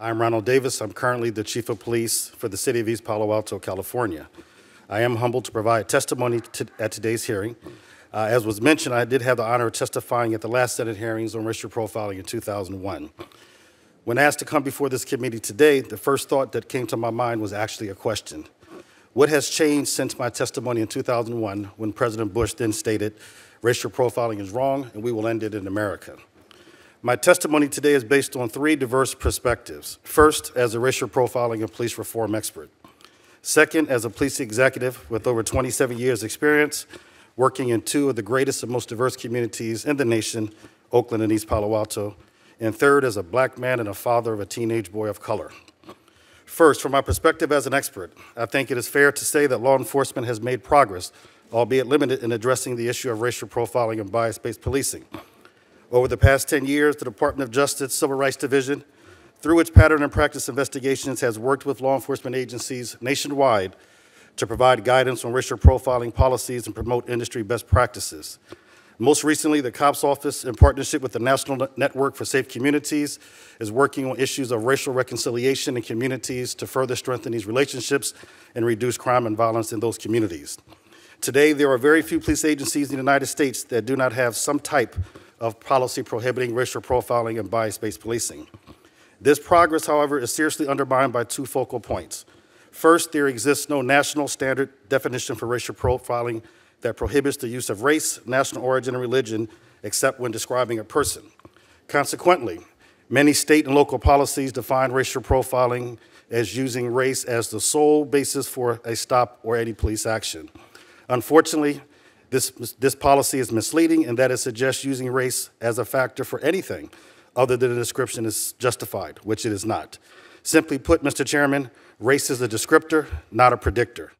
I'm Ronald Davis. I'm currently the Chief of Police for the City of East Palo Alto, California. I am humbled to provide testimony at today's hearing. As was mentioned, I did have the honor of testifying at the last Senate hearings on racial profiling in 2001. When asked to come before this committee today, the first thought that came to my mind was actually a question. What has changed since my testimony in 2001 when President Bush then stated, racial profiling is wrong and we will end it in America? My testimony today is based on three diverse perspectives. First, as a racial profiling and police reform expert. Second, as a police executive with over 27 years experience, working in two of the greatest and most diverse communities in the nation, Oakland and East Palo Alto. And third, as a black man and a father of a teenage boy of color. First, from my perspective as an expert, I think it is fair to say that law enforcement has made progress, albeit limited, in addressing the issue of racial profiling and bias-based policing. Over the past 10 years, the Department of Justice Civil Rights Division, through its pattern and practice investigations, has worked with law enforcement agencies nationwide to provide guidance on racial profiling policies and promote industry best practices. Most recently, the COPS Office, in partnership with the National Network for Safe Communities, is working on issues of racial reconciliation in communities to further strengthen these relationships and reduce crime and violence in those communities. Today, there are very few police agencies in the United States that do not have some type of policy prohibiting racial profiling and bias-based policing. This progress, however, is seriously undermined by two focal points. First, there exists no national standard definition for racial profiling that prohibits the use of race, national origin, and religion except when describing a person. Consequently, many state and local policies define racial profiling as using race as the sole basis for a stop or any police action. Unfortunately, this policy is misleading in that it suggests using race as a factor for anything other than the description is justified, which it is not. Simply put, Mr. Chairman, race is a descriptor, not a predictor.